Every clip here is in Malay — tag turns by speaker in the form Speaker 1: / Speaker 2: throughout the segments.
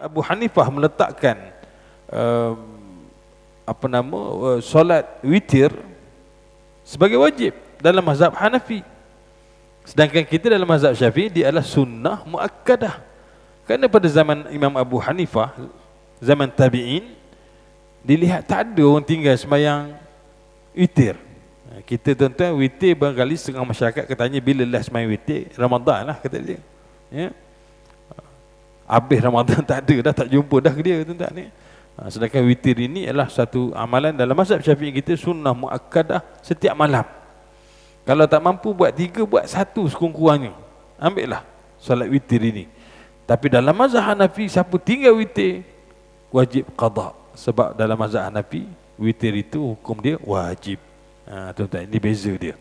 Speaker 1: Abu Hanifah meletakkan solat witir sebagai wajib dalam mazhab Hanafi. Sedangkan kita dalam mazhab Syafi'i dia adalah sunnah muakkadah. Kerana pada zaman Imam Abu Hanifah, zaman tabi'in, dilihat tak ada orang tinggal sembahyang witir. Kita tuan-tuan witir barangkali setengah masyarakat katanya bila lah sembahyang witir, Ramadan lah kata dia. Ya. Habis Ramadan tak ada dah, tak jumpa dah ke dia tuan-tuan ni. Sedangkan witir ini adalah satu amalan dalam mazhab Syafi'i kita sunnah muakkadah setiap malam. Kalau tak mampu buat 3, buat 1 sekurang-kurangnya. Ambillah solat witir ini. Tapi dalam mazhab Hanafi siapa tinggal witir wajib qada. Sebab dalam mazhab Hanafi witir itu hukum dia wajib. Tuan-tuan, ini beza dia.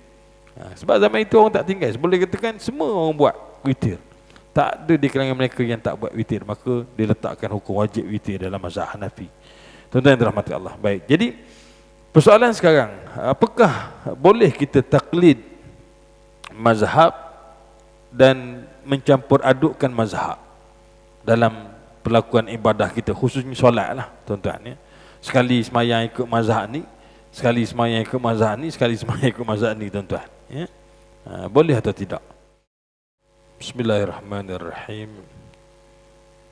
Speaker 1: Sebab zaman itu orang tak tinggal. Boleh katakan semua orang buat witir. Tak ada di kalangan mereka yang tak buat witir, maka dia letakkan hukum wajib witir dalam mazhab Hanafi. Tuan-tuan yang dirahmati Allah. Baik. Jadi persoalan sekarang, apakah boleh kita taklid mazhab dan mencampur adukkan mazhab dalam perlakuan ibadah kita, khususnya solat lah tuan-tuan ya. Sekali semayang ikut mazhab ni, sekali semayang ikut mazhab ni, sekali semayang ikut mazhab ni tuan-tuan ya. Boleh atau tidak? Bismillahirrahmanirrahim.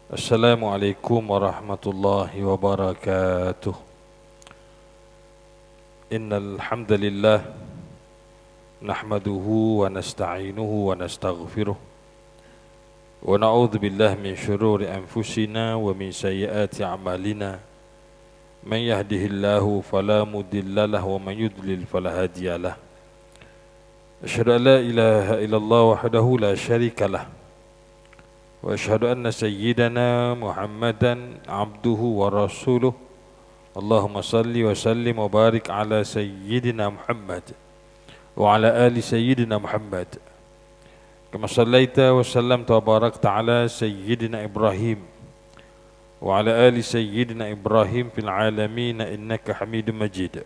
Speaker 1: Assalamualaikum warahmatullahi wabarakatuh. Innal hamdalillah nahmaduhu wa nasta'inuhu wa nastaghfiruh wa na'udzu billahi min syururi anfusina wa min sayyiati a'malina. Man yahdihillahu fala mudilla lahu wa man yudlil fala hadiyalah. Asyhadu an la ilaha illallah wahdahu la syarika lah wa asyhadu anna sayyidana Muhammadan abduhu wa rasuluh. Allahumma salli wa sallim wa barik ala sayyidina Muhammad wa ala ali sayyidina Muhammad kama sallaita wa sallamta wa barakta ala sayyidina Ibrahim wa ala ali sayyidina Ibrahim fil alamin innaka Hamidum Majid.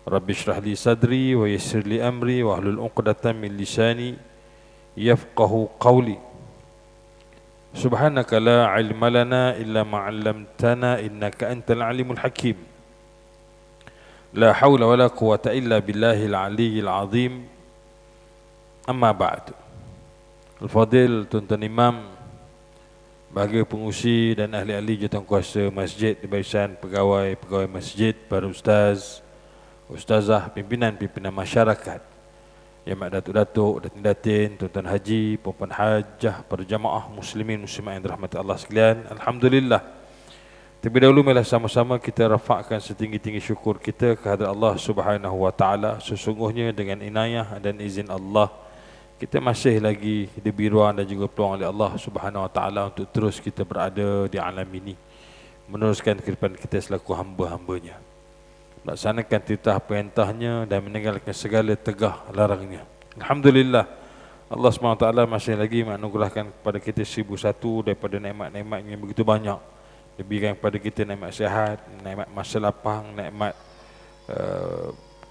Speaker 1: Rabbi shrah li sadri wa yassir li amri wa hlul 'uqdatam min lisani yafqahu qawli. Subhanaka la ilma lana illa ma 'allamtana innaka antal alimul hakim. La haula wala quwwata illa billahil aliyyil azim. Amma ba'd. Al-Fadil tuan-tuan imam, bagi pengurusi dan ahli-ahli jawatankuasa masjid di barisan pegawai masjid, para ustaz, ustazah, pimpinan-pimpinan masyarakat, yang mak datuk-datuk, datin-datin, tuan-tuan haji, puan-puan hajah, para jamaah muslimin muslimat yang dirahmati Allah sekalian. Alhamdulillah. Terlebih dahulu marilah sama-sama kita rafakkan setinggi-tinggi syukur kita kehadrat Allah Subhanahu wa taala. Sesungguhnya dengan inayah dan izin Allah, kita masih lagi diberi ruang dan juga peluang oleh Allah Subhanahu wa taala untuk terus kita berada di alam ini, meneruskan kehidupan kita selaku hamba-hambanya, melaksanakan titah perintahnya dan meninggalkan segala tegah larangnya. Alhamdulillah, Allah SWT masih lagi menganugerahkan kepada kita 1001 daripada nikmat-nikmat yang begitu banyak. Diberikan kepada kita nikmat sihat, nikmat masa lapang, nikmat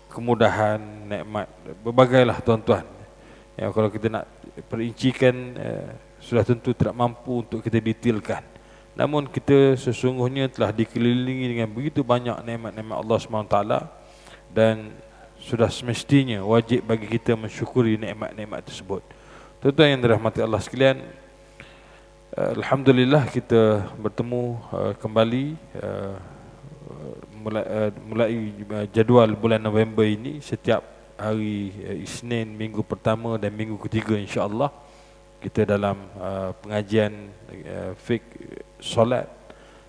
Speaker 1: kemudahan, nikmat berbagailah tuan-tuan. Ya, kalau kita nak perincikan sudah tentu tidak mampu untuk kita detailkan. Namun kita sesungguhnya telah dikelilingi dengan begitu banyak nikmat-nikmat Allah SWT, dan sudah semestinya wajib bagi kita mensyukuri nikmat-nikmat tersebut. Tuan-tuan yang dirahmati Allah sekalian, alhamdulillah kita bertemu kembali mulai jadual bulan November ini, setiap hari Isnin minggu pertama dan minggu ketiga insya-Allah kita dalam pengajian fiqh solat,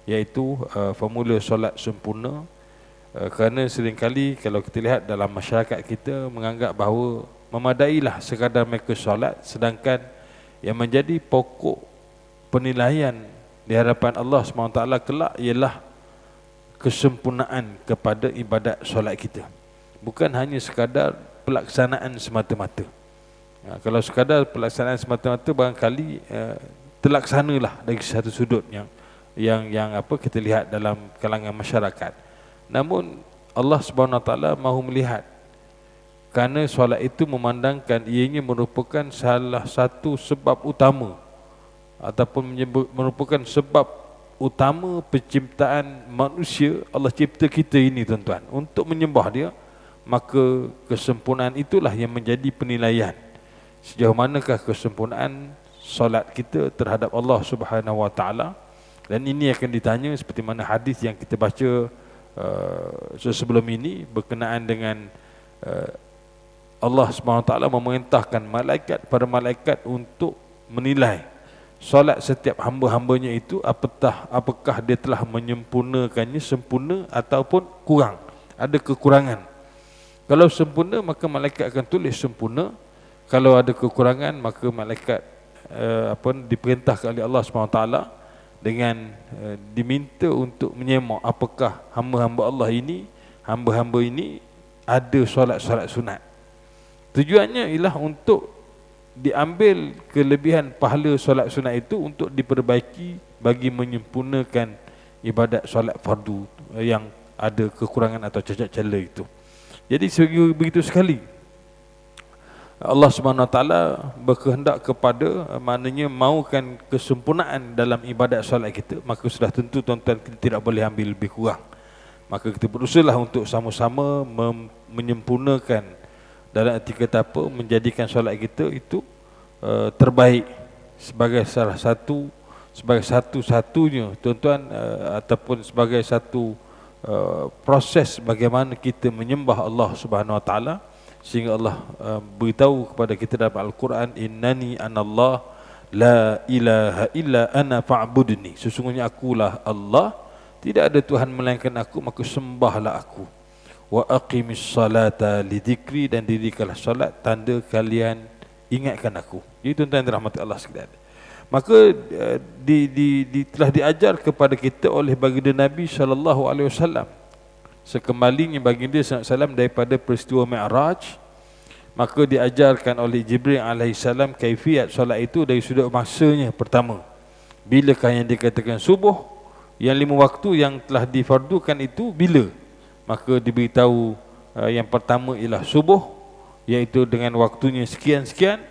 Speaker 1: iaitu formula solat sempurna. Kerana seringkali kalau kita lihat dalam masyarakat kita menganggap bahawa memadailah sekadar mereka solat, sedangkan yang menjadi pokok penilaian di hadapan Allah SWT kelak ialah kesempurnaan kepada ibadat solat kita, bukan hanya sekadar pelaksanaan semata-mata. Kalau sekadar pelaksanaan semata-mata barangkali terlaksanalah dari satu sudut yang apa kita lihat dalam kalangan masyarakat. Namun Allah Subhanahu Wa Taala mahu melihat, kerana solat itu memandangkan ianya merupakan salah satu sebab utama ataupun merupakan sebab utama penciptaan manusia, Allah cipta kita ini tuan-tuan untuk menyembah dia, maka kesempurnaan itulah yang menjadi penilaian sejauh manakah kesempurnaan solat kita terhadap Allah Subhanahu wa taala. Dan ini akan ditanya seperti mana hadis yang kita baca sebelum ini berkenaan dengan Allah Subhanahu wa taala memerintahkan para malaikat untuk menilai solat setiap hamba-hambanya itu, apakah dia telah menyempurnakannya sempurna ataupun kurang, ada kekurangan. Kalau sempurna maka malaikat akan tulis sempurna. Kalau ada kekurangan maka malaikat diperintahkan oleh Allah SWT dengan diminta untuk menyemak apakah hamba-hamba Allah ini, hamba-hamba ini ada solat-solat sunat. Tujuannya ialah untuk diambil kelebihan pahala solat sunat itu untuk diperbaiki bagi menyempurnakan ibadat solat fardu yang ada kekurangan atau cacat cela itu. Jadi begitu sekali Allah Subhanahu wa taala berkehendak kepada, maknanya maukan kesempurnaan dalam ibadat solat kita, maka sudah tentu tuan-tuan kita tidak boleh ambil lebih kurang. Maka kita berusahalah untuk sama-sama menyempurnakan, dalam arti kata apa, menjadikan solat kita itu terbaik sebagai salah satu, sebagai satu-satunya tuan-tuan, ataupun sebagai satu proses bagaimana kita menyembah Allah Subhanahu wa taala, sehingga Allah beritahu kepada kita dalam Al-Quran, innani anallah la ilaha illa ana fa'budni, sesungguhnya akulah Allah, tidak ada Tuhan melainkan aku, maka sembahlah aku. Wa aqimis salata lidzikri, dan dirikanlah salat tanda kalian ingatkan aku. Jadi tuan-tuan yang dirahmati Allah sekalian, maka telah diajar kepada kita oleh baginda Nabi SAW. Sekembalinya baginda SAW daripada peristiwa Mi'raj, maka diajarkan oleh Jibril alaihissalam kaifiat solat itu dari sudut masanya. Pertama, bilakah yang dikatakan subuh, yang 5 waktu yang telah difardukan itu bila? Maka diberitahu yang pertama ialah subuh, iaitu dengan waktunya sekian-sekian.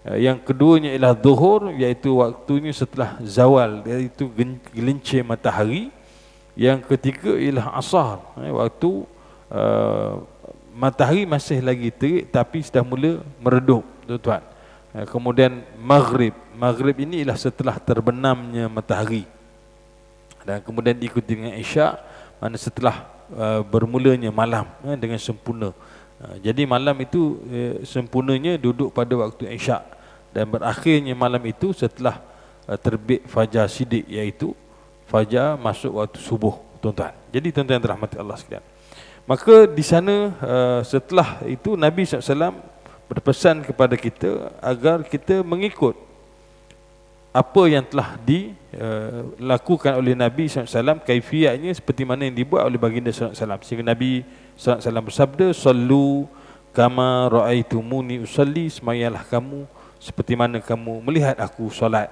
Speaker 1: Yang keduanya ialah zuhur, iaitu waktunya setelah zawal, iaitu gelincir matahari. Yang ketiga ialah asar, waktu matahari masih lagi terik tapi sudah mula meredup, tuan-tuan. Kemudian maghrib ini ialah setelah terbenamnya matahari, dan kemudian diikuti dengan isyak, mana setelah bermulanya malam dengan sempurna. Jadi malam itu sempurnanya duduk pada waktu isyak, dan berakhirnya malam itu setelah terbit fajar sidik, iaitu fajar masuk waktu subuh, tuan-tuan. Jadi tuan-tuan yang dirahmati Allah sekalian, maka di sana setelah itu Nabi SAW berpesan kepada kita agar kita mengikut apa yang telah dilakukan oleh Nabi SAW, kaifiatnya seperti mana yang dibuat oleh baginda SAW. Sehingga Nabi SAW bersabda, sallu kama ra'aitumuni usalli, semayalah kamu seperti mana kamu melihat aku solat.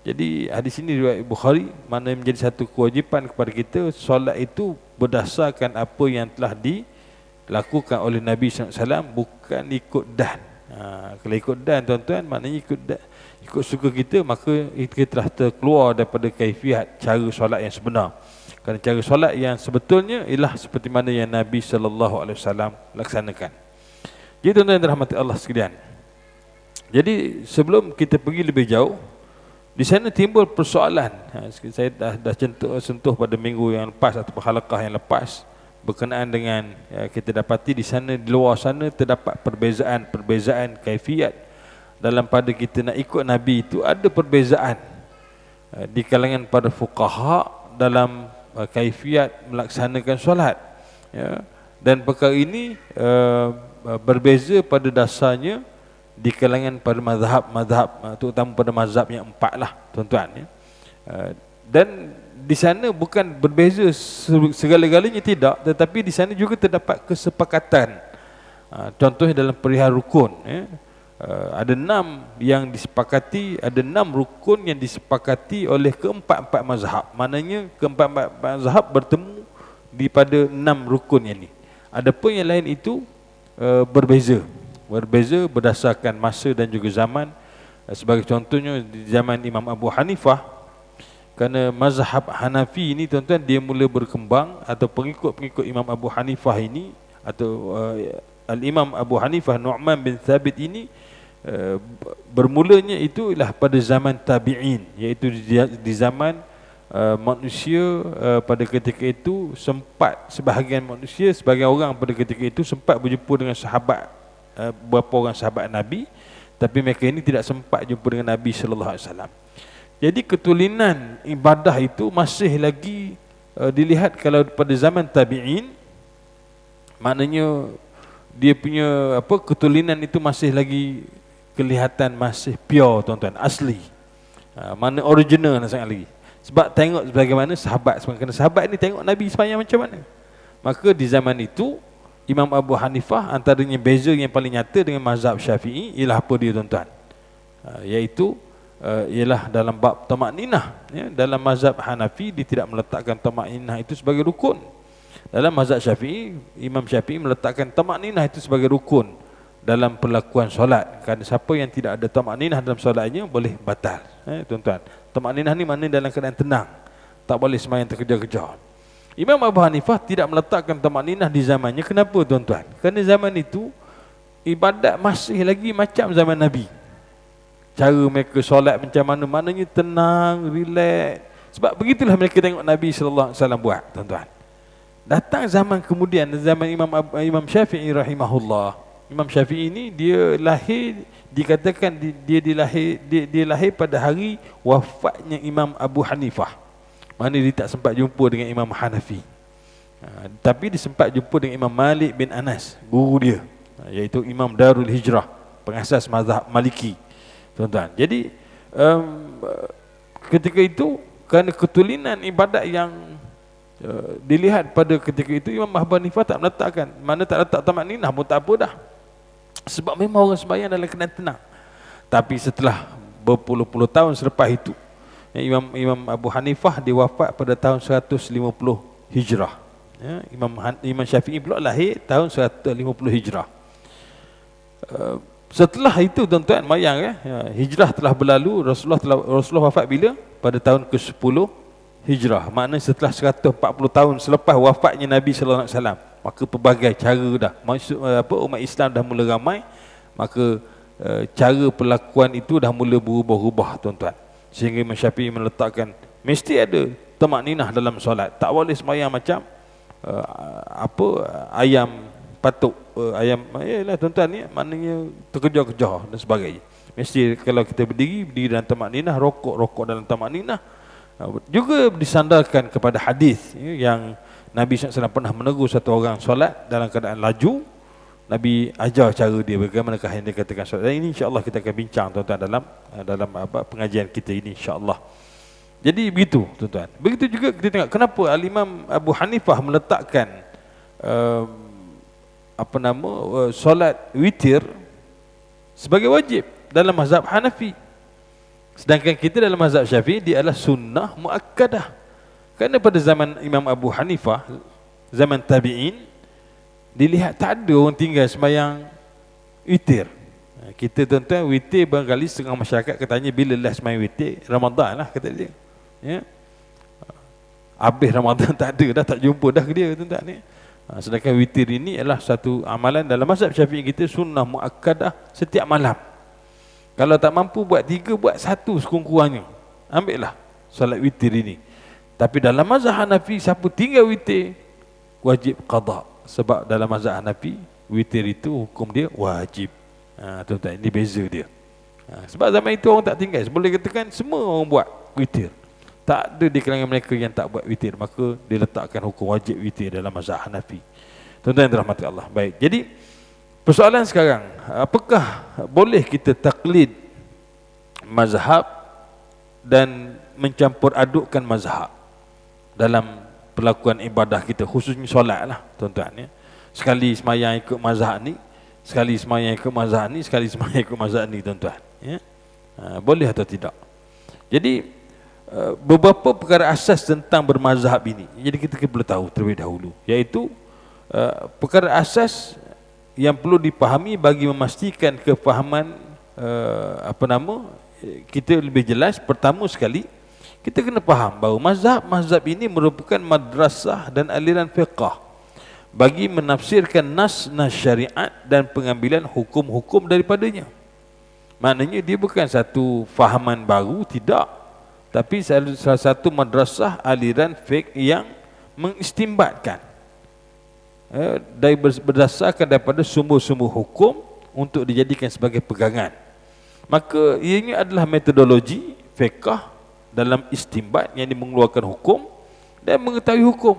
Speaker 1: Jadi hadis ini riwayat Bukhari, mana menjadi satu kewajipan kepada kita, solat itu berdasarkan apa yang telah dilakukan oleh Nabi SAW, bukan ikut dan. Kalau ikut dan, tuan-tuan, maknanya ikut suka kita, maka kita telah terkeluar daripada kaifiat cara solat yang sebenar. Kerana cara solat yang sebetulnya ialah seperti mana yang Nabi SAW laksanakan. Jadi tuan-tuan yang dirahmati Allah sekalian, jadi sebelum kita pergi lebih jauh, di sana timbul persoalan. Saya dah sentuh pada minggu yang lepas atau halaqah yang lepas, berkenaan dengan kita dapati di sana, di luar sana terdapat perbezaan kaifiat dalam pada kita nak ikut Nabi itu. Ada perbezaan di kalangan para fuqaha dalam kaifiat melaksanakan solat, ya. Dan perkara ini berbeza pada dasarnya di kalangan pada mazhab, terutama pada mazhab yang 4 lah, tuan-tuan, ya. Dan di sana bukan berbeza segala-galanya, tidak, tetapi di sana juga terdapat kesepakatan. Contohnya dalam perihal rukun, ya. Ada 6 yang disepakati, ada 6 rukun yang disepakati oleh keempat-empat mazhab. Maknanya keempat-empat mazhab bertemu di pada 6 rukun yang ni. Adapun yang lain itu berbeza berdasarkan masa dan juga zaman. Sebagai contohnya, di zaman Imam Abu Hanifah Kerana mazhab Hanafi ini tuan-tuan, dia mula berkembang, atau pengikut-pengikut Imam Abu Hanifah ini, atau Al-Imam Abu Hanifah Nu'man bin Thabit ini, bermulanya itu ialah pada zaman tabi'in, iaitu di zaman manusia pada ketika itu sempat, sebahagian manusia, sebahagian orang pada ketika itu sempat berjumpa dengan sahabat, beberapa orang sahabat Nabi, tapi mereka ini tidak sempat jumpa dengan Nabi sallallahu alaihi wasallam. Jadi ketulinan ibadah itu masih lagi dilihat kalau pada zaman tabi'in, maknanya dia punya ketulinan itu masih lagi kelihatan, masih pure tuan-tuan, asli, mana original sangat lagi. Sebab tengok bagaimana sahabat, kerana sahabat ni tengok Nabi sembahyang macam mana. Maka di zaman itu Imam Abu Hanifah, antaranya beza yang paling nyata dengan mazhab Syafi'i ialah apa dia tuan-tuan? Iaitu ialah dalam bab tamakninah, ya. Dalam mazhab Hanafi dia tidak meletakkan tamakninah itu sebagai rukun. Dalam mazhab Syafi'i, Imam Syafi'i meletakkan tamakninah itu sebagai rukun dalam perlakuan solat. Kerana siapa yang tidak ada tamakninah dalam solatnya boleh batal, tuan-tuan. Tamakninah ni maknanya dalam keadaan tenang, tak boleh sembahyang terkejar-kejar. Imam Abu Hanifah tidak meletakkan tamakninah di zamannya. Kenapa tuan-tuan? Kerana zaman itu ibadat masih lagi macam zaman Nabi. Cara mereka solat macam mana, maknanya tenang, relax. Sebab begitulah mereka tengok Nabi sallallahu alaihi wasallam buat, tuan-tuan. Datang zaman kemudian, zaman Imam Syafi'i rahimahullah. Imam Syafi'i ini dia lahir, dikatakan dia lahir pada hari wafatnya Imam Abu Hanifah. Mana dia tak sempat jumpa dengan Imam Hanafi. Tapi dia sempat jumpa dengan Imam Malik bin Anas, guru dia, iaitu Imam Darul Hijrah, pengasas mazhab Maliki, tuan-tuan. Jadi ketika itu, kerana ketulinan ibadat yang dilihat pada ketika itu, Imam Abu Hanifah tak meletakkan, mana tak letak tamakninah pun tak apa dah. Sebab memang orang sembahyang dalam keadaan tenang. Tapi setelah berpuluh-puluh tahun selepas itu, Imam Abu Hanifah diwafat pada tahun 150 Hijrah. Ya, Imam Syafi'i pula lahir tahun 150 Hijrah. Setelah itu tuan-tuan, mayang hijrah telah berlalu. Rasulullah wafat bila? Pada tahun ke-10 Hijrah. Maknanya setelah 140 tahun selepas wafatnya Nabi sallallahu alaihi wasallam. Maka pelbagai cara dah, maksud umat Islam dah mula ramai, maka cara perlakuan itu dah mula berubah-ubah, tuan-tuan. Sehingga Imam Syafi'i meletakkan mesti ada tamakninah dalam solat. Tak boleh sembahyang macam ayam patuk, ayam, yalah tuan-tuan ni, maknanya terkejar-kejar dan sebagainya. Mesti kalau kita berdiri dalam tamakninah, rokok dalam tamakninah. Juga disandarkan kepada hadis yang Nabi SAW pernah menegur satu orang solat dalam keadaan laju. Nabi ajar cara dia, bagaimanakah yang dia katakan solat. Dan ini insya-Allah kita akan bincang, tuan-tuan, dalam pengajian kita ini, insya-Allah. Jadi begitu, tuan-tuan. Begitu juga kita tengok kenapa Al-Imam Abu Hanifah meletakkan solat witir sebagai wajib dalam mazhab Hanafi. Sedangkan kita dalam mazhab Syafi'i dia adalah sunnah muakkadah. Kerana pada zaman Imam Abu Hanifah, zaman tabi'in, dilihat tak ada orang tinggal sembahyang witir. Kita tuan-tuan, witir barangkali setengah masyarakat katanya bila lah sembahyang witir, Ramadan lah kata dia. Ya. Habis Ramadan tak ada dah, tak jumpa dah ke dia, tuan-tuan ni. Sedangkan witir ini adalah satu amalan dalam mazhab Syafi'i kita, sunnah muakkadah setiap malam. Kalau tak mampu buat 3, buat 1 sekurang-kurangnya. Ambillah solat witir ini. Tapi dalam mazhab Hanafi, siapa tinggal witir wajib qada. Sebab dalam mazhab Hanafi, witir itu hukum dia wajib. Tuan-tuan, ini beza dia. Sebab zaman itu orang tak tinggal, boleh katakan semua orang buat witir. Tak ada di kalangan mereka yang tak buat witir. Maka dia letakkan hukum wajib witir dalam mazhab Hanafi. Tuan-tuan yang dirahmati Allah. Baik, jadi persoalan sekarang, apakah boleh kita taklid mazhab dan mencampur adukkan mazhab dalam perlakuan ibadah kita, khususnya solat lah, tuan-tuan, ya. Sekali semayang ikut mazhab ni, sekali semayang ikut mazhab ni, sekali semayang ikut mazhab ni, tuan-tuan, ya. Boleh atau tidak? Jadi beberapa perkara asas tentang bermazhab ini, jadi kita perlu tahu terlebih dahulu, iaitu perkara asas yang perlu dipahami bagi memastikan kefahaman kita lebih jelas. Pertama sekali, Kita kena faham bahawa mazhab ini merupakan madrasah dan aliran fiqh bagi menafsirkan nas syariat dan pengambilan hukum-hukum daripadanya. Maknanya dia bukan satu fahaman baru, tidak, tapi salah satu madrasah aliran fiqh yang mengistimbatkan berdasarkan daripada sumber-sumber hukum untuk dijadikan sebagai pegangan. Maka ianya adalah metodologi fiqh dalam istimbat yang mengeluarkan hukum dan mengetahui hukum,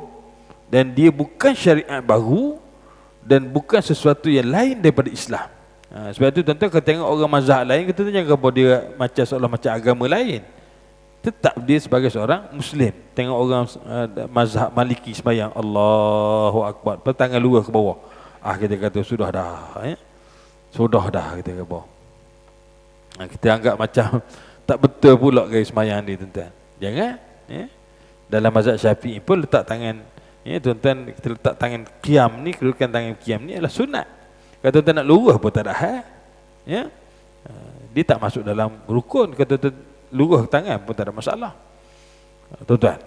Speaker 1: dan dia bukan syariat baru dan bukan sesuatu yang lain daripada Islam. Sebab itu tuan-tuan kalau tengok orang mazhab lain, kita jangan bawa dia macam seolah macam agama lain. Tetap dia sebagai seorang Muslim. Tengok orang mazhab Maliki sembahyang Allahu Akbar, tangan luar ke bawah. Kita kata sudah dah, sudah dah, kita kata bawah. Kita anggap macam tak betul pula gaya sembahyang ni, tuan-tuan. Jangan. Dalam mazhab Syafi'i pun letak tangan, tuan-tuan, kita letak tangan qiyam ni, kedudukan tangan qiyam ni adalah sunat. Kalau tuan-tuan nak lurus pun tak ada hal. Dia tak masuk dalam rukun. Kalau tuan-tuan lurus tangan pun tak ada masalah, tuan-tuan.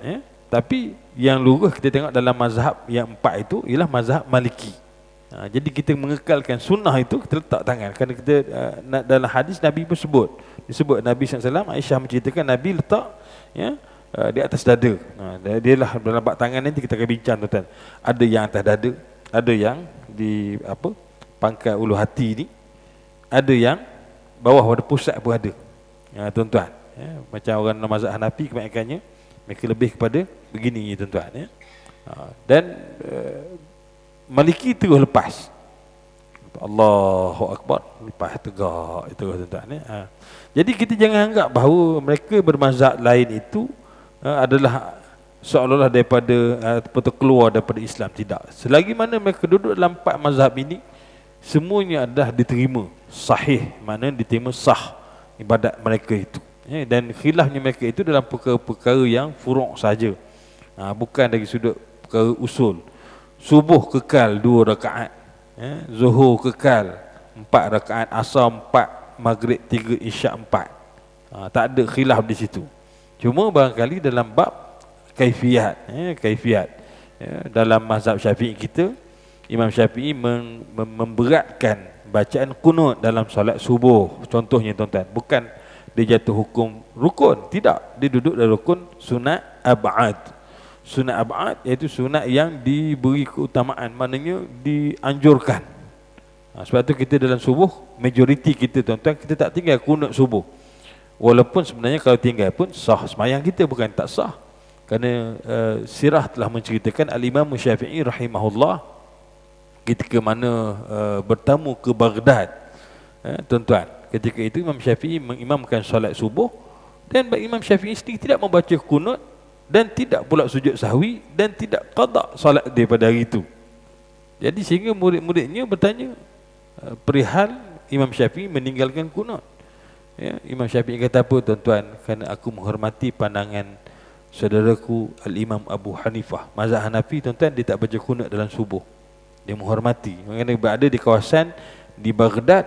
Speaker 1: Tapi yang lurus kita tengok dalam mazhab yang 4 itu ialah mazhab Maliki. Jadi kita mengekalkan sunnah itu, kita letak tangan. Kerana kita dalam hadis Nabi pun disebut Nabi SAW, Aisyah menceritakan Nabi letak di atas dada. Dia lah dalam bab tangan nanti kita akan bincang, tuan-tuan. Ada yang atas dada, ada yang di pangkal ulu hati ni, ada yang bawah pada pusat pun ada. Tuan-tuan, macam orang dalam mazhab Hanafi kebanyakannya mereka lebih kepada begini, tuan-tuan. Dan Maliki terus lepas Allahu Akbar, lepas tegak itu, tuan-tuan. Jadi kita jangan anggap bahawa mereka bermazhab lain itu adalah seolah-olah daripada atau keluar daripada Islam. Tidak. Selagi mana mereka duduk dalam 4 mazhab ini, semuanya adalah diterima sahih, mana diterima sah ibadat mereka itu. Dan khilafnya mereka itu dalam perkara-perkara yang furu' saja, bukan dari sudut perkara usul. Subuh kekal 2 rakaat, zuhur kekal 4 rakaat, asar 4, maghrib 3, isyak 4. Tak ada khilaf di situ. Cuma barangkali dalam bab kaifiat, dalam mazhab Syafi'i kita, Imam Syafi'i memberatkan bacaan kunut dalam solat subuh. Contohnya, tuan-tuan, bukan dia jatuh hukum rukun, tidak, dia duduk dalam rukun sunat ab'ad. Sunat ab'ad iaitu sunat yang diberi keutamaan, maknanya dianjurkan. Sebab tu kita dalam subuh, majoriti kita, tuan-tuan, kita tak tinggal kunut subuh. Walaupun sebenarnya kalau tinggal pun sah semayang kita, bukan tak sah. Kerana sirah telah menceritakan Al-Imam Syafi'i rahimahullah ketika mana bertamu ke Baghdad, tuan-tuan, ketika itu Imam Syafi'i mengimamkan solat subuh, dan Imam Syafi'i sendiri tidak membaca kunut dan tidak pula sujud sahwi dan tidak qada solat daripada hari itu. Jadi sehingga murid-muridnya bertanya perihal Imam Syafi'i meninggalkan kunut. Imam Syafi'i kata apa, tuan-tuan? Kerana aku menghormati pandangan saudaraku Al-Imam Abu Hanifah, mazhab Hanafi, tuan-tuan, dia tak baca kunut dalam subuh. Dia menghormati. Kerana berada di kawasan di Baghdad,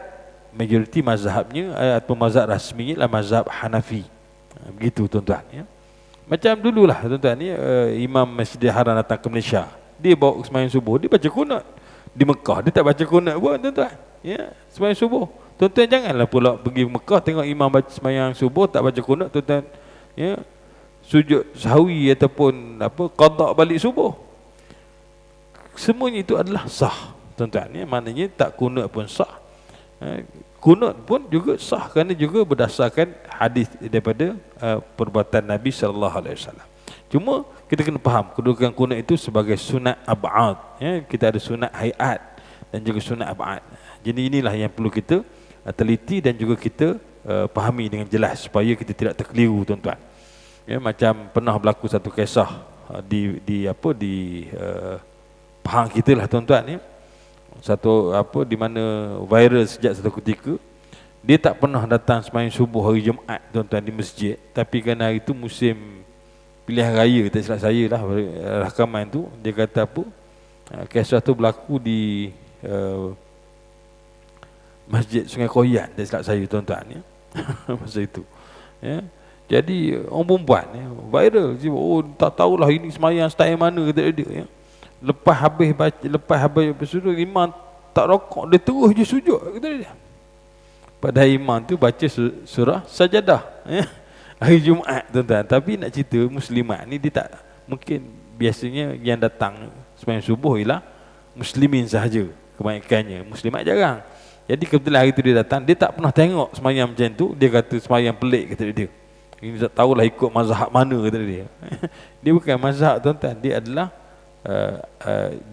Speaker 1: majoriti mazhabnya atau mazhab rasminya adalah mazhab Hanafi. Begitu, tuan-tuan. Macam dululah, tuan-tuan, Imam Masjidil Haram datang ke Malaysia, dia bawa sembahyang subuh, dia baca kunut. Di Mekah dia tak baca kunut pun, tuan-tuan. Sembahyang subuh. Tuan-tuan janganlah pula pergi Mekah tengok imam baca sembahyang subuh tak baca kunut, tuan-tuan, sujud sahwi ataupun qada balik subuh. Semuanya itu adalah sah, tuan-tuan. Maknanya tak kunut pun sah, kunut pun juga sah, kerana juga berdasarkan hadis daripada perbuatan Nabi SAW. Cuma kita kena faham kedudukan kunut itu sebagai sunat ab'ad. Kita ada sunat hayat dan juga sunat ab'ad. Jadi inilah yang perlu kita teliti dan juga kita fahami dengan jelas supaya kita tidak terkeliru, tuan-tuan. Macam pernah berlaku satu kisah di Pahang kita lah, tuan-tuan. Satu di mana viral sejak satu ketika, dia tak pernah datang sembahyang subuh hari Jumaat, tuan-tuan, di masjid. Tapi kerana hari itu musim pilihan raya, tak silap saya lah, rakaman tu, dia kata kisah tu berlaku di Masjid Sungai Koyan, tak silap saya, tuan-tuan, masa itu. Jadi orang perempuan ya, viral. Oh tak tahulah ini semayang style mana kata dia ya. Lepas habis sujud imam tak rokok, dia terus je sujud kata dia. Padahal imam tu baca surah sajadah ya. Hari Jumaat tuan-tuan. Tapi nak cerita muslimat ni dia tak, mungkin biasanya yang datang sembahyang subuh ialah muslimin sahaja kebanyakannya, muslimat jarang. Jadi kebetulan hari tu dia datang, dia tak pernah tengok sembahyang macam tu, dia kata sembahyang pelik kata dia. Ini tak tahulah ikut mazhab mana kata dia. Dia bukan mazhab tuan-tuan, dia adalah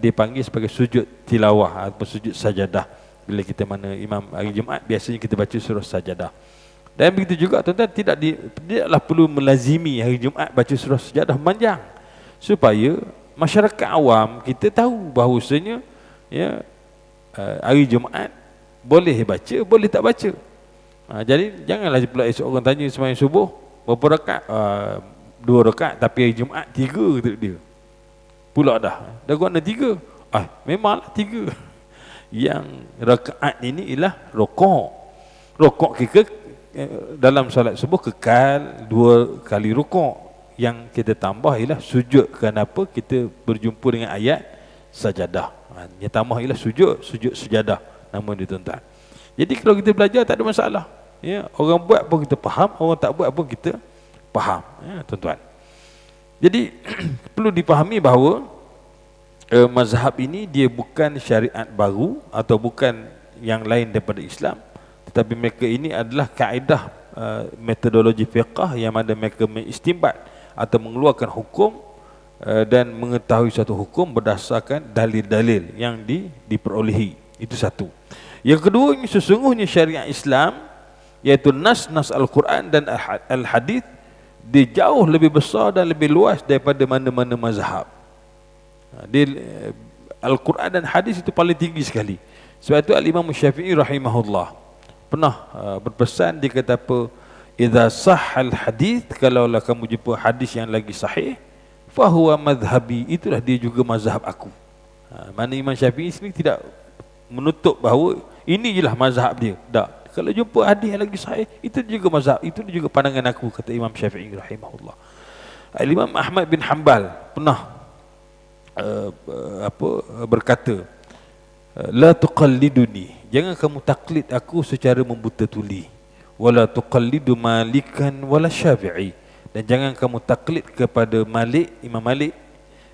Speaker 1: dia panggil sebagai sujud tilawah atau sujud sajadah. Bila kita mana imam hari Jumaat biasanya kita baca surah sajadah. Dan begitu juga tuan-tuan, tidaklah perlu melazimi hari Jumaat baca surah sajadah panjang, supaya masyarakat awam kita tahu bahawasanya ya, hari Jumaat boleh baca, boleh tak baca. Jadi janganlah pula esok orang tanya sembahyang subuh berapa rakaat, 2 rakaat, tapi hari Jumaat 3 kata dia. Pula dah guna 3. Memanglah 3. Yang rakaat ini ialah rokok. Rokok kita dalam solat subuh kekal 2 kali rukuk. Yang kita tambah ialah sujud. Kenapa? Kita berjumpa dengan ayat sajadah. Yang tambah ialah sujud sujadah nama dia tuan-tuan. Jadi kalau kita belajar tak ada masalah ya, orang buat pun kita faham, orang tak buat pun kita faham ya, tuan-tuan. Jadi perlu dipahami bahawa mazhab ini dia bukan syariat baru atau bukan yang lain daripada Islam, tetapi mereka ini adalah kaedah metodologi fiqh yang mana mereka mengistimbat atau mengeluarkan hukum dan mengetahui satu hukum berdasarkan dalil-dalil yang diperolehi. Itu satu. Yang kedua, ini sesungguhnya syariat Islam iaitu nas Al-Quran dan Al-Hadith dia jauh lebih besar dan lebih luas daripada mana-mana mazhab. Al-Quran dan Hadis itu paling tinggi sekali. Sebab itu Al-Imam Syafi'i rahimahullah pernah berpesan, dia kata apa, idza sahhal hadith, kalaulah kamu jumpa hadis yang lagi sahih, fahuwa madhhabi, itulah dia juga mazhab aku. Mana Imam Syafi'i sini tidak menutup bahawa ini jelah mazhab dia. Tak. Kalau jumpa hadis yang lagi sahih, itu juga mazhab, itu juga pandangan aku, kata Imam Syafi'i rahimahullah. Imam Ahmad bin Hanbal pernah berkata, la tuqalliduni, jangan kamu taklid aku secara membuta tuli, wala tuqallidu Malikan wala Syafi'i, dan jangan kamu taklid kepada Imam Malik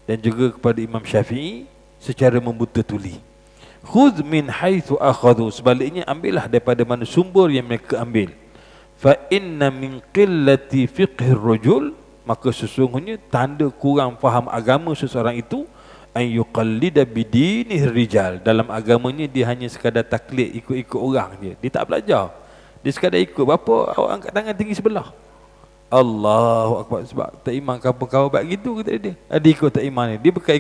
Speaker 1: dan juga kepada Imam Syafi'i secara membuta tuli. Khudh min haitsu akhadhu, sebaliknya ambillah daripada mana sumber yang mereka ambil. Fa inna min qillati fiqhir rajul, maka sesungguhnya tanda kurang faham agama seseorang itu, an yuqallida bidinihi rijal, dalam agamanya dia hanya sekadar taklid, ikut-ikut orang je, dia tak belajar, dia sekadar ikut. Bapa awak angkat tangan tinggi sebelah, Allahu Akbar, sebab tak imam kawan-kawan buat gitu kata dia. Dia ikut tak imam ni, dia bukan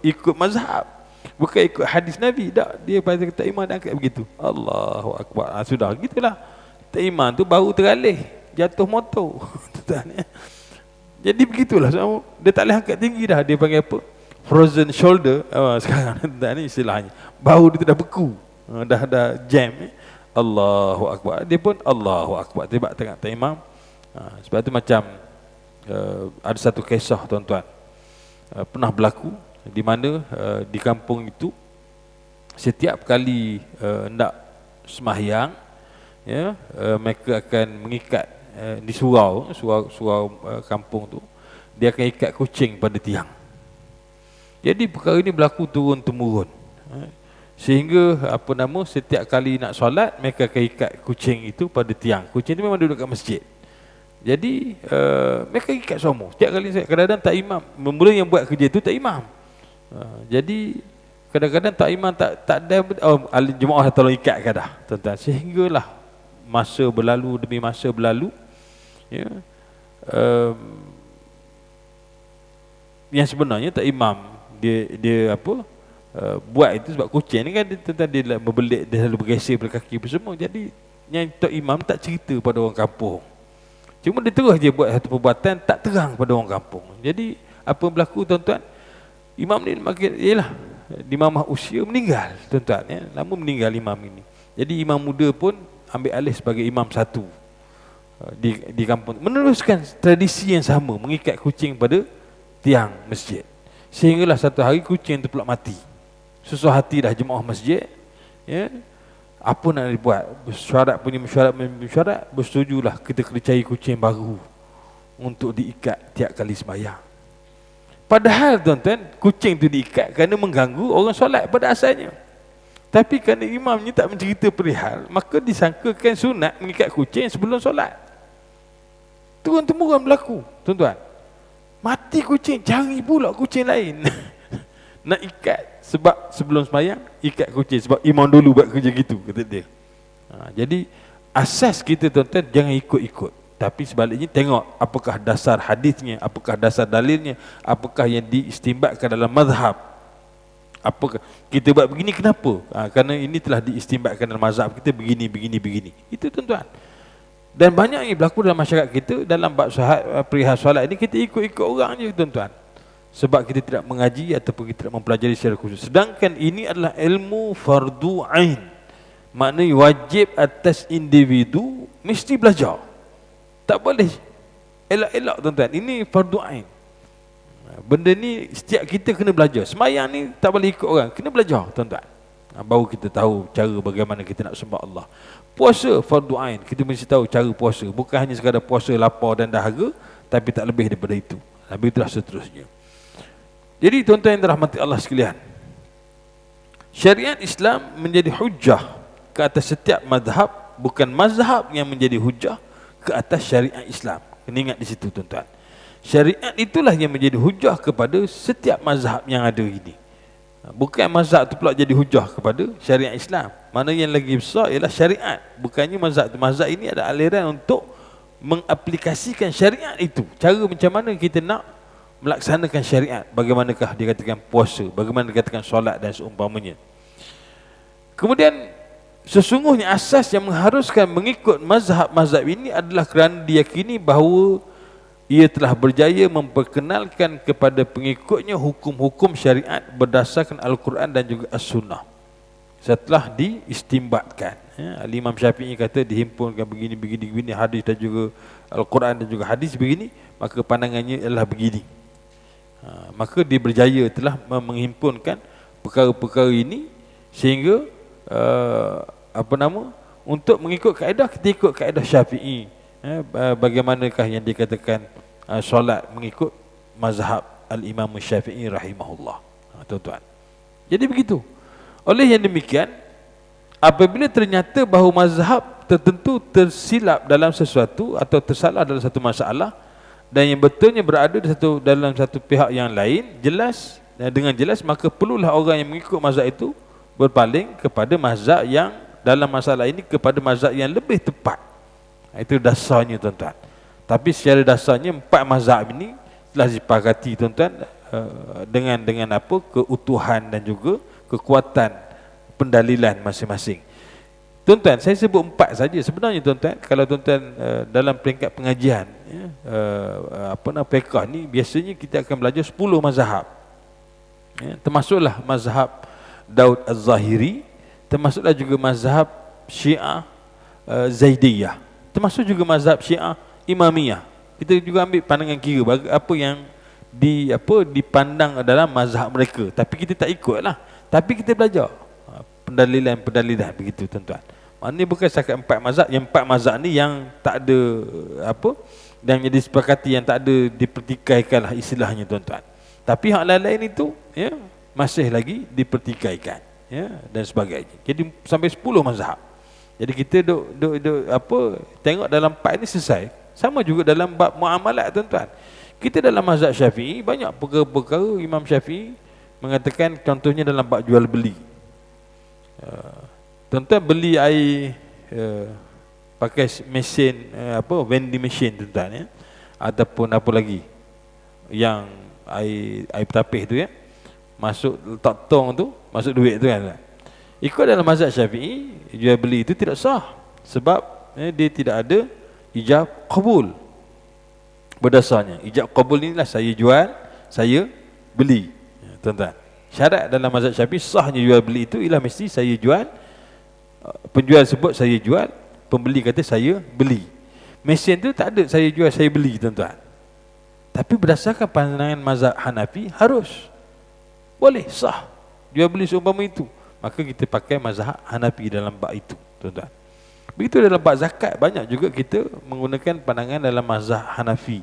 Speaker 1: ikut mazhab, bukan ikut hadis Nabi, tak, dia pada tak imam dia angkat begitu, Allahu Akbar. Sudah gitulah, tak imam tu baru teralih jatuh motor. Jadi begitulah, dia tak boleh angkat tinggi dah, dia panggil apa, frozen shoulder sekarang ni istilahnya, bahu dia dah beku, dah jam. Allahu Akbar, dia pun Allahu Akbar, tiba tengah tak imam. Sebab tu macam ada satu kisah tuan-tuan, pernah berlaku di mana di kampung itu setiap kali nak sembahyang ya, mereka akan mengikat di surau kampung tu, dia akan ikat kucing pada tiang. Jadi perkara ini berlaku turun-temurun, sehingga setiap kali nak solat mereka akan ikat kucing itu pada tiang. Kucing itu memang duduk kat masjid. Jadi mereka ikat semua. Setiap kali kadang-kadang tak imam, mula yang buat kerja itu tak imam. Jadi kadang-kadang tak imam tak ada, ahli jemaah tolong ikatkan dah tuan-tuan. Sehinggalah masa berlalu demi masa berlalu ya, yang sebenarnya tak imam dia buat itu sebab kucing ni kan dia berbelit, dia selalu bergeser berkaki semua. Jadi yang tok imam tak cerita pada orang kampung, cuma dia terus dia buat satu perbuatan tak terang pada orang kampung. Jadi apa yang berlaku tuan-tuan, imam ni makin di mamah usia meninggal tuan-tuan ya, lama meninggal imam ini. Jadi imam muda pun ambil alih sebagai imam satu. di kampung, meneruskan tradisi yang sama, mengikat kucing pada tiang masjid. Sehinggalah satu hari kucing itu pula mati. Susah hati dah jemaah masjid, ya, apa nak dibuat, mesyuarat, bersetujulah kita kena cari kucing baru untuk diikat tiap kali sembahyang. Padahal tuan-tuan, kucing itu diikat kerana mengganggu orang solat pada asalnya. Tapi kerana imamnya tak mencerita perihal, maka disangkakan sunat mengikat kucing sebelum solat. Turun-temurun berlaku, tuan-tuan. Mati kucing, cari pula kucing lain nak ikat, sebab sebelum sembahyang ikat kucing, sebab imam dulu buat kerja gitu, kata dia. Jadi asas kita tuan-tuan, jangan ikut-ikut, tapi sebaliknya tengok apakah dasar hadisnya, apakah dasar dalilnya, apakah yang diistimbatkan dalam mazhab. Apakah kita buat begini, kenapa? Kerana ini telah diistimbatkan dalam mazhab kita begini. Itu tuan-tuan. Dan banyak yang berlaku dalam masyarakat kita dalam bab perihal solat ini, kita ikut-ikut orang je tuan-tuan. Sebab kita tidak mengaji ataupun kita tidak mempelajari secara khusus. Sedangkan ini adalah ilmu fardu ain. Maknanya wajib atas individu mesti belajar. Tak boleh elak-elak tuan-tuan. Ini fardu ain. Benda ni setiap kita kena belajar. Sembahyang ni tak boleh ikut orang, kena belajar tuan-tuan. Baru kita tahu cara bagaimana kita nak sembah Allah. Puasa fardu ain, kita mesti tahu cara puasa. Bukan hanya sekadar puasa lapar dan dahaga, tapi tak lebih daripada itu. Habis itulah seterusnya. Jadi tuan-tuan yang dirahmati Allah sekalian, syariat Islam menjadi hujah ke atas setiap mazhab, bukan mazhab yang menjadi hujah ke atas syariat Islam. Kena ingat di situ tuan-tuan. Syariat itulah yang menjadi hujah kepada setiap mazhab yang ada ini. Bukan mazhab itu pula jadi hujah kepada syariat Islam. Mana yang lagi besar ialah syariat. Bukannya mazhab itu. Mazhab ini ada aliran untuk mengaplikasikan syariat itu. Cara macam mana kita nak melaksanakan syariat. Bagaimanakah dikatakan puasa, bagaimana dikatakan solat dan seumpamanya. Kemudian sesungguhnya asas yang mengharuskan mengikut mazhab-mazhab ini adalah kerana diyakini bahawa ia telah berjaya memperkenalkan kepada pengikutnya hukum-hukum syariat berdasarkan Al-Quran dan juga As-Sunnah. Setelah diistimbatkan, Imam Syafi'i kata dihimpunkan begini hadis dan juga Al-Quran dan juga hadis begini, maka pandangannya ialah begini. Maka dia berjaya telah menghimpunkan perkara-perkara ini sehingga untuk mengikut kaedah, kita ikut kaedah Syafi'i. Bagaimanakah yang dikatakan solat mengikut mazhab Al-Imam Syafi'i rahimahullah, tuan-tuan. Jadi begitu. Oleh yang demikian, apabila ternyata bahawa mazhab tertentu tersilap dalam sesuatu atau tersalah dalam satu masalah, dan yang betulnya berada dalam satu pihak yang lain, dengan jelas, maka perlulah orang yang mengikut mazhab itu berpaling kepada mazhab yang dalam masalah ini, kepada mazhab yang lebih tepat. Itu dasarnya tuan-tuan. Tapi secara dasarnya empat mazhab ini telah disepakati tuan-tuan, dengan apa, keutuhan dan juga kekuatan pendalilan masing-masing. Tuan-tuan, saya sebut empat saja. Sebenarnya tuan-tuan, kalau tuan-tuan dalam peringkat pengajian, fiqh ni biasanya kita akan belajar 10 mazhab. Termasuklah mazhab Daud Az-Zahiri, termasuklah juga mazhab Syiah Zaidiyah, termasuk juga mazhab Syiah Imamiyah. Kita juga ambil pandangan kira apa yang dipandang dalam mazhab mereka, tapi kita tak ikutlah, tapi kita belajar pendalilan begitu tuan-tuan. Maknanya bukan setakat empat mazhab. Yang empat mazhab ni yang tak ada yang disepakati, yang tak ada dipertikaikanlah istilahnya tuan-tuan. Tapi hak lain itu masih lagi dipertikaikan, dan sebagainya. Jadi sampai 10 mazhab. Jadi kita tengok dalam 4 ini selesai. Sama juga dalam bab muamalat tuan-tuan. Kita dalam mazhab Syafi'i banyak perkara-perkara Imam Syafi'i mengatakan, contohnya dalam bab jual beli. Tuan-tuan beli air pakai mesin vending machine tuan-tuan, ataupun apa lagi yang air petapis tu, masuk letak tong tu, masuk duit tu kan. Ikut dalam mazhab Syafi'i, jual beli itu tidak sah sebab dia tidak ada ijab qabul. Berdasarnya ijab qabul inilah saya jual, saya beli, tuan-tuan. Syarat dalam mazhab Syafi'i sahnya jual beli itu ialah mesti saya jual, penjual sebut saya jual, pembeli kata saya beli. Mesin tu tak ada saya jual saya beli tuan-tuan. Tapi berdasarkan pandangan mazhab Hanafi harus. Boleh, sah. Jual beli seumpama itu. Maka kita pakai mazhab Hanafi dalam bab itu, tuan-tuan. Begitu dalam bab zakat, banyak juga kita menggunakan pandangan dalam mazhab Hanafi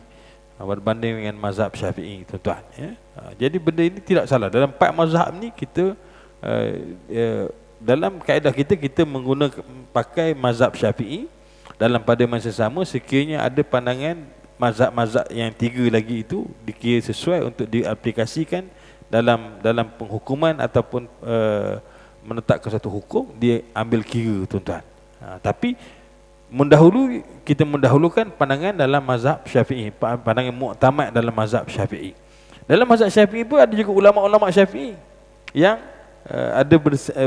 Speaker 1: berbanding dengan mazhab Syafi'i, tuan-tuan, ya. Jadi benda ini tidak salah. Dalam 4 mazhab ni kita dalam kaedah kita menggunakan pakai mazhab Syafi'i. Dalam pada masa sama sekiranya ada pandangan mazhab-mazhab yang 3 lagi itu dikira sesuai untuk diaplikasikan dalam penghukuman ataupun menetapkan satu hukum, dia ambil kira, tuan-tuan. Tapi kita mendahulukan pandangan dalam mazhab Syafi'i, pandangan muktamad dalam mazhab Syafi'i. Dalam mazhab Syafi'i pun ada juga ulama-ulama Syafi'i yang ada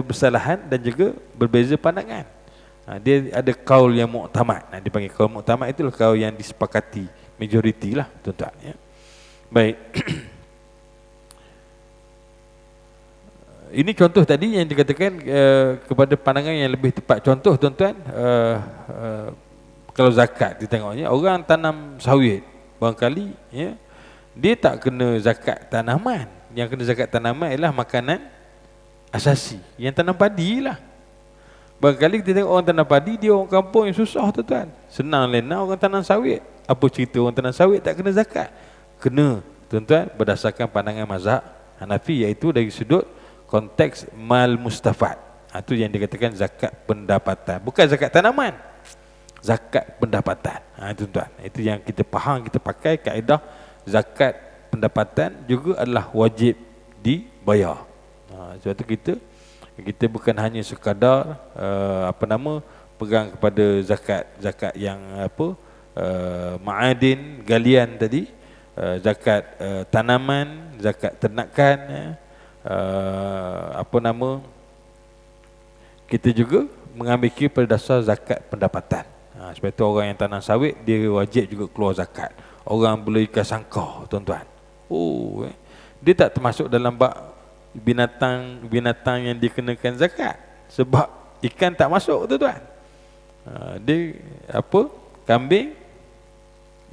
Speaker 1: bersalahan dan juga berbeza pandangan. Dia ada kaul yang muktamad. Dipanggil kaul muktamad, itulah kaul yang disepakati, majoriti lah, tuan-tuan, ya. Baik. Ini contoh tadi yang dikatakan kepada pandangan yang lebih tepat. Contoh, tuan-tuan, kalau zakat ditengoknya, orang tanam sawit barangkali, ya, dia tak kena zakat tanaman. Yang kena zakat tanaman ialah makanan asasi. Yang tanam padi lah. Barangkali kita tengok orang tanam padi, dia orang kampung yang susah, tuan-tuan. Senang lena orang tanam sawit. Apa cerita orang tanam sawit tak kena zakat? Kena, tuan-tuan, berdasarkan pandangan mazhab Hanafi, iaitu dari sudut konteks mal mustafad. Itu yang dikatakan zakat pendapatan. Bukan zakat tanaman, zakat pendapatan. Tuan-tuan, itu yang kita faham, kita pakai kaedah zakat pendapatan juga adalah wajib dibayar. Sebab itu kita bukan hanya sekadar pegang kepada zakat yang ma'adin, galian tadi, zakat tanaman, zakat ternakan, kita juga mengambil kira pada dasar zakat pendapatan. Sebab itu orang yang tanam sawit dia wajib juga keluar zakat. Orang beli ikan sangkar, tuan-tuan, dia tak termasuk dalam bab binatang yang dikenakan zakat, sebab ikan tak masuk, tuan-tuan. Dia kambing,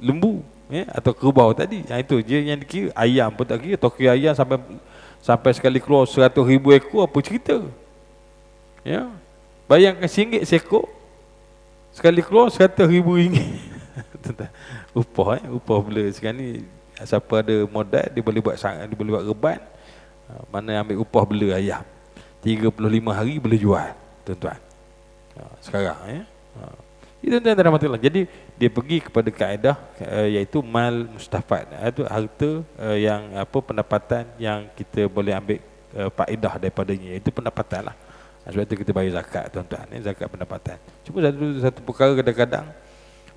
Speaker 1: lembu, ya, atau kerbau tadi, itu je yang dikira. Ayam pun tak kira. Toki ayam sampai sekali keluar 100,000 ekor, apa cerita, ya. Bayangkan RM1 seekor, sekali keluar RM100,000. Upah pula sekarang ni, siapa ada modal dia boleh buat sangat, dia boleh buat reban. Mana ambil upah bela ayam 35 hari boleh jual, tuan-tuan, sekarang, ya. Tuan-tuan rahmatullah. Jadi dia pergi kepada kaedah iaitu mal mustafad. Itu harta yang pendapatan yang kita boleh ambil faedah daripadanya, itu pendapatan lah. Sebab itu kita bayar zakat, tuan-tuan, zakat pendapatan. Cuma satu perkara, kadang-kadang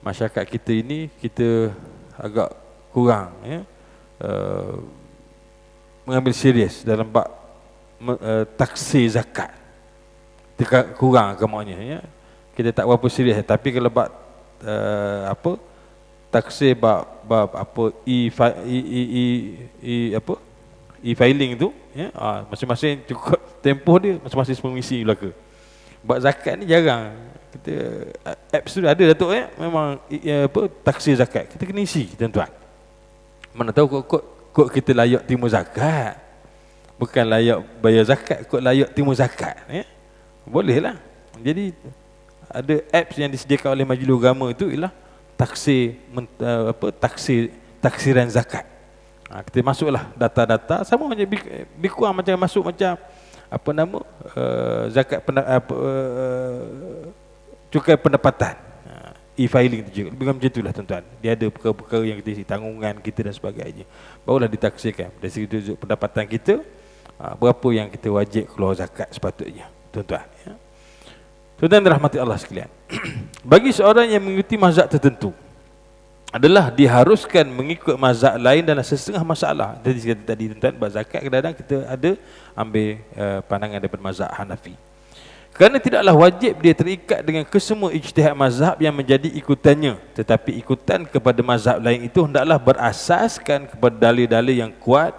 Speaker 1: masyarakat kita ini kita agak kurang, ya, mengambil serius dalam bab taksir zakat. Kurang agaknya, ya. Kita tak berapa serius. Tapi kalau bab taksir bab e-filing tu, ya, masing-masing cukup tempoh dia, masing-masing mengisi belaka. Bab zakat ni jarang. Kita apps tu ada, Datuk, ya, memang taksir zakat. Kita kena isi, tuan-tuan. Mana tahu kok kita layak timur zakat, bukan layak bayar zakat, kok layak timur zakat, ya. Boleh lah. Jadi ada apps yang disediakan oleh Majlis Agama itu ialah taksiran zakat. Kita masuklah data-data, sama macam lebih kurang macam masuk macam zakat cukai pendapatan, e-filing tu juga lebih macam itulah, tuan-tuan. Dia ada perkara-perkara yang kita isi, tanggungan kita dan sebagainya, barulah ditaksirkan dari sudut pendapatan kita, berapa yang kita wajib keluar zakat sepatutnya, tuan-tuan, ya. Tuan-tuan dirahmati Allah sekalian. Bagi seorang yang mengikuti mazhab tertentu, adalah diharuskan mengikut mazhab lain dalam setengah masalah. Jadi tadi, tuan-tuan, bab zakat kadang-kadang kita ada ambil pandangan daripada mazhab Hanafi. Kerana tidaklah wajib dia terikat dengan kesemua ijtihad mazhab yang menjadi ikutannya, tetapi ikutan kepada mazhab lain itu hendaklah berasaskan kepada dalil-dalil yang kuat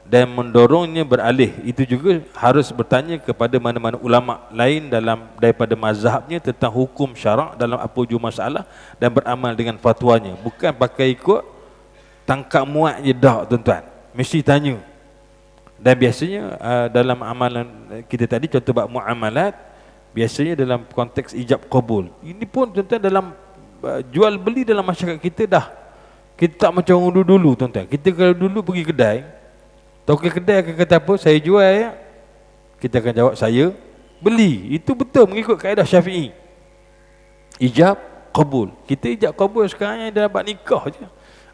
Speaker 1: dan mendorongnya beralih. Itu juga harus bertanya kepada mana-mana ulama lain daripada mazhabnya tentang hukum syarak dalam apa jua masalah dan beramal dengan fatwanya. Bukan pakai ikut tangkap muat je dak, tuan-tuan. Mesti tanya. Dan biasanya dalam amalan kita tadi, contoh bab muamalat, biasanya dalam konteks ijab qabul. Ini pun tuan-tuan dalam jual beli dalam masyarakat kita dah. Kita tak macam orang dulu, tuan-tuan. Kita kalau dulu pergi kedai, tokek kedai akan kata apa? Saya jual ya. Kita akan jawab saya beli. Itu betul mengikut kaedah Syafi'i. Ijab qabul. Kita ijab qabul sekarang yang dah dapat nikah je.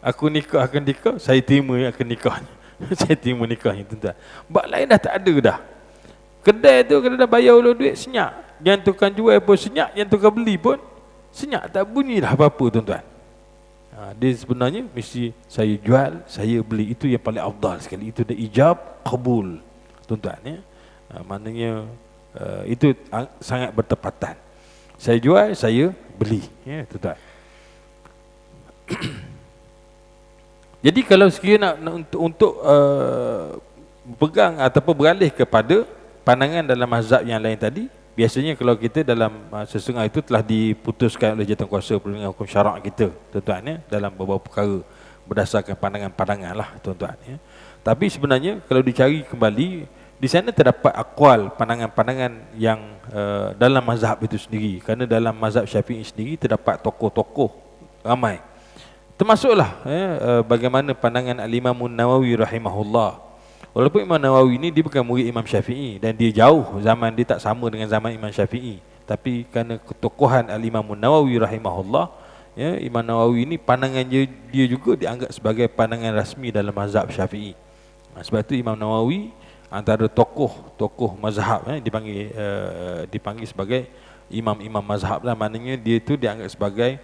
Speaker 1: Aku nikah akan nikah, saya terima akan nikahnya. Saya terima nikahnya, tuan-tuan. Bab lain dah tak ada dah. Kedai tu kalau dah bayar ulang duit senyap. Yang tukang jual pun senyap, yang tukang beli pun senyap, tak bunyi dah apa-apa, tuan-tuan. Dia sebenarnya mesti saya jual, saya beli, itu yang paling afdal sekali. Itu dah ijab qabul, tuan-tuan ya. Maknanya itu sangat bertepatan. Saya jual, saya beli, ya, tuan-tuan. Jadi kalau sekiranya nak untuk pegang ataupun beralih kepada pandangan dalam mazhab yang lain tadi, biasanya kalau kita dalam sesungguh itu telah diputuskan oleh jawatankuasa perundingan hukum syarak kita, tuan-tuan ya, dalam beberapa perkara berdasarkan pandangan-pandangan lah, tuan-tuan ya. Tapi sebenarnya kalau dicari kembali, di sana terdapat aqwal, pandangan-pandangan yang dalam mazhab itu sendiri. Kerana dalam mazhab Syafi'i sendiri terdapat tokoh-tokoh ramai. Termasuklah bagaimana pandangan Al-Imam Nawawi rahimahullah. Walaupun Imam Nawawi ni dia bukan murid Imam Syafi'i dan dia jauh, zaman dia tak sama dengan zaman Imam Syafi'i. Tapi kerana ketokohan Al-Imam Nawawi rahimahullah, ya, Imam Nawawi ni pandangan dia juga dianggap sebagai pandangan rasmi dalam mazhab Syafi'i. Sebab itu Imam Nawawi antara tokoh mazhab, dipanggil sebagai imam-imam mazhab lah. Maknanya dia itu dianggap sebagai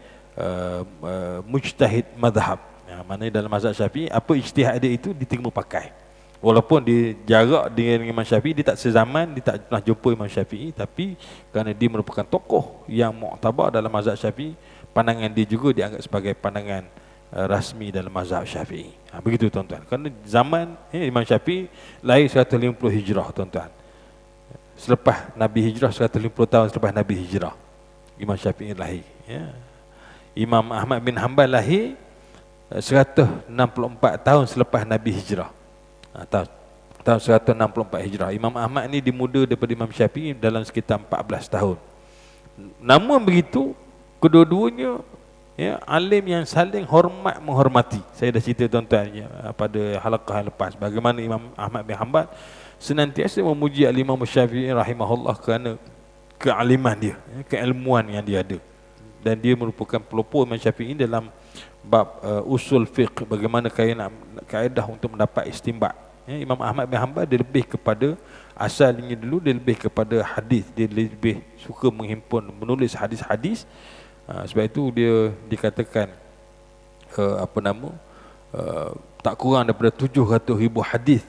Speaker 1: mujtahid mazhab. Maknanya dalam mazhab Syafi'i, apa ijtihad dia itu diterima pakai. Walaupun dia jarak dengan Imam Syafi'i, dia tak sezaman, dia tak pernah jumpa Imam Syafi'i, tapi kerana dia merupakan tokoh yang muktabar dalam mazhab Syafi'i, pandangan dia juga dianggap sebagai pandangan rasmi dalam mazhab Syafi'i. Begitu, tuan-tuan. Kerana zaman Imam Syafi'i lahir 150 Hijrah, tuan-tuan. Selepas Nabi Hijrah, 150 tahun selepas Nabi Hijrah, Imam Syafi'i lahir, ya. Imam Ahmad bin Hanbal lahir 164 tahun selepas Nabi Hijrah. Tahun 164 Hijrah. Imam Ahmad ni dimuda daripada Imam Syafi'i dalam sekitar 14 tahun. Namun begitu, kedua-duanya ya, alim yang saling hormat menghormati. Saya dah cerita, tuan-tuan ya, pada halaqah yang lepas, bagaimana Imam Ahmad bin Hanbal senantiasa memuji Al-Imam Syafi'i rahimahullah kerana kealiman dia, keilmuan yang dia ada. Dan dia merupakan pelopor Imam Syafi'i dalam bab usul fiqh, bagaimana kaedah untuk mendapat istinbat. Ya, Imam Ahmad bin Hanbal dia lebih kepada asalnya dulu, dia lebih kepada hadis, dia lebih suka menghimpun, menulis hadis-hadis. Sebab itu dia dikatakan tak kurang daripada 700,000 hadis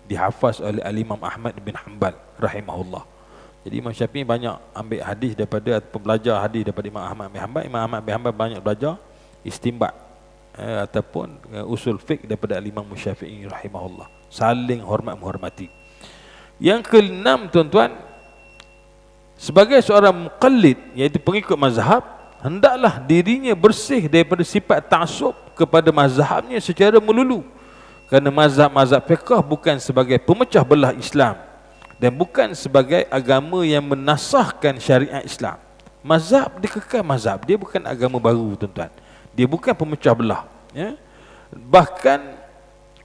Speaker 1: dihafaz oleh Al-Imam Ahmad bin Hanbal rahimahullah. Jadi Imam Syafi'i banyak ambil hadis daripada ataupun belajar hadis daripada Imam Ahmad bin Hanbal. Imam Ahmad bin Hanbal banyak belajar istinbat ataupun usul fiqh daripada Al-Imam Syafi'i rahimahullah. Saling hormat menghormati. Yang keenam, tuan-tuan, sebagai seorang muqallid, iaitu pengikut mazhab, hendaklah dirinya bersih daripada sifat ta'assub kepada mazhabnya secara melulu. Kerana mazhab-mazhab fiqh bukan sebagai pemecah belah Islam dan bukan sebagai agama yang menasahkan syariat Islam. Mazhab dia kekal mazhab, dia bukan agama baru, tuan-tuan. Dia bukan pemecah belah, ya. Bahkan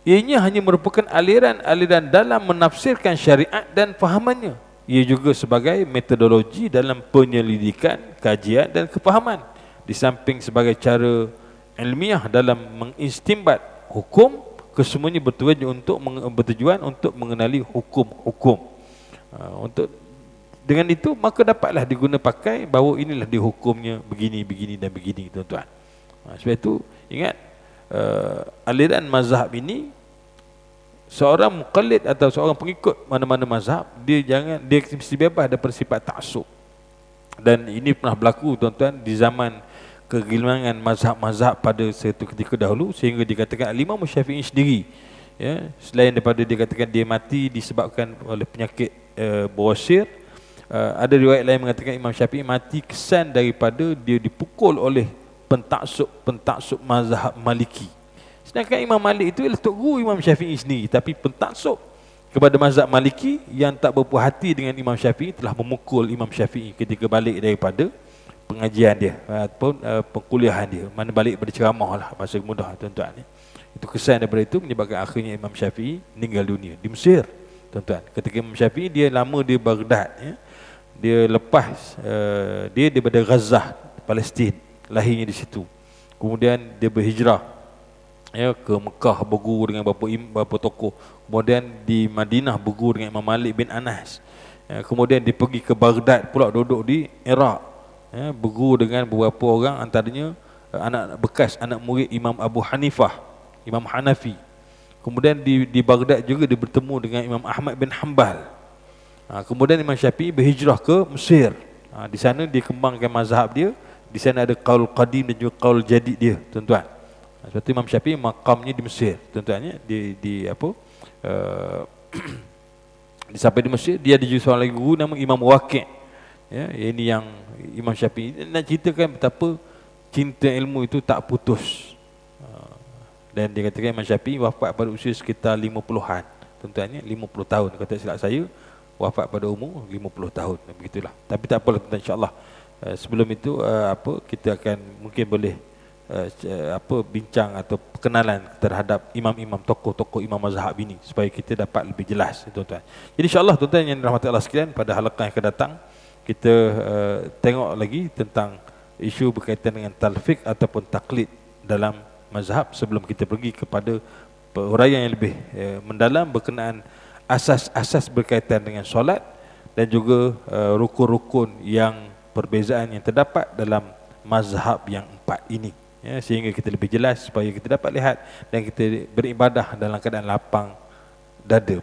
Speaker 1: ianya hanya merupakan aliran-aliran dalam menafsirkan syariat dan fahamannya. Ia juga sebagai metodologi dalam penyelidikan, kajian dan kefahaman. Di samping sebagai cara ilmiah dalam mengistimbat hukum, kesemuanya bertujuan untuk mengenali hukum-hukum. Dengan itu maka dapatlah diguna pakai bahawa inilah dihukumnya begini, begini dan begini, tuan-tuan. Sebab itu ingat, aliran mazhab ini, seorang muqallid atau seorang pengikut mana-mana mazhab, dia mesti bebas daripada sifat ta'assub. Dan ini pernah berlaku, tuan-tuan, di zaman kegilmangan mazhab-mazhab pada satu ketika dahulu, sehingga dikatakan Al-Imam Syafi'i sendiri Ya, selain daripada dia katakan dia mati disebabkan oleh penyakit bawasir, ada riwayat lain mengatakan Imam Syafi'i mati kesan daripada dia dipukul oleh pentaksub mazhab Maliki. Sedangkan Imam Malik itu ialah tok guru Imam Syafi'i sendiri, tapi pentaksub kepada mazhab Maliki yang tak berpuas hati dengan Imam Syafi'i telah memukul Imam Syafi'i ketika balik daripada pengajian dia ataupun perkuliahan dia, mana balik berceramah lah, bahasa mudah tuan-tuan. Itu kesan daripada itu menyebabkan akhirnya Imam Syafi'i meninggal dunia di Mesir, tuan-tuan. Ketika Imam Syafi'i dia lama di Baghdad, ya. Dia lepas dia daripada Gaza, Palestin, lahirnya di situ. Kemudian dia berhijrah, ya, ke Mekah berguru dengan beberapa tokoh. Kemudian di Madinah berguru dengan Imam Malik bin Anas. Ya, kemudian dia pergi ke Baghdad pula, duduk di Iraq, ya, berguru dengan beberapa orang, antaranya anak murid Imam Abu Hanifah, Imam Hanafi. Kemudian di Baghdad juga dia bertemu dengan Imam Ahmad bin Hanbal. Kemudian Imam Syafi'i berhijrah ke Mesir. Di sana dia kembangkan mazhab dia. Di sana ada qaul qadim dan juga qaul jadid dia, tuan-tuan. Sebab itu Imam Syafi'i makamnya di Mesir, tuan-tuan, ya. Sampai di Mesir dia ada juga seorang lagi guru nama Imam Waqi'. Ya, ini yang Imam Syafi'i nak ceritakan betapa cinta ilmu itu tak putus. Dan dia katakan Imam Syafi'i wafat pada usia sekitar 50-an, tuan-tuan, ya, 50 tahun kata silap saya, wafat pada umur 50 tahun, begitulah. Tapi tak apalah, tuan-tuan, insya-Allah sebelum itu kita akan mungkin boleh bincang atau perkenalan terhadap imam-imam, tokoh-tokoh imam mazhab ini supaya kita dapat lebih jelas, tuan-tuan. Jadi insya-Allah, tuan-tuan yang dirahmati Allah sekalian, pada halaqah yang akan datang kita tengok lagi tentang isu berkaitan dengan talfiq ataupun taklid dalam mazhab, sebelum kita pergi kepada uraian yang lebih mendalam berkenaan asas-asas berkaitan dengan solat dan juga rukun-rukun yang perbezaan yang terdapat dalam mazhab yang 4 ini, ya, sehingga kita lebih jelas supaya kita dapat lihat dan kita beribadah dalam keadaan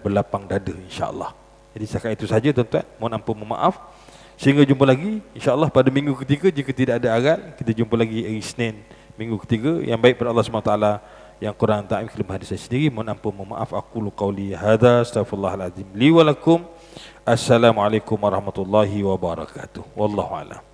Speaker 1: berlapang dada, insya-Allah. Jadi setakat itu saja, tuan-tuan, mohon ampun, mohon maaf. Sehingga jumpa lagi insya-Allah pada minggu ketiga, jika tidak ada aral kita jumpa lagi hari Isnin minggu ketiga. Yang baik pada Allah SWT, yang kurang ta'im kelemahan saya sendiri, mohon ampun, mohon maaf. Aqulu qawli hadza astaghfirullahalazim li wa lakum. Assalamualaikum warahmatullahi wabarakatuh. Wallahu a'lam.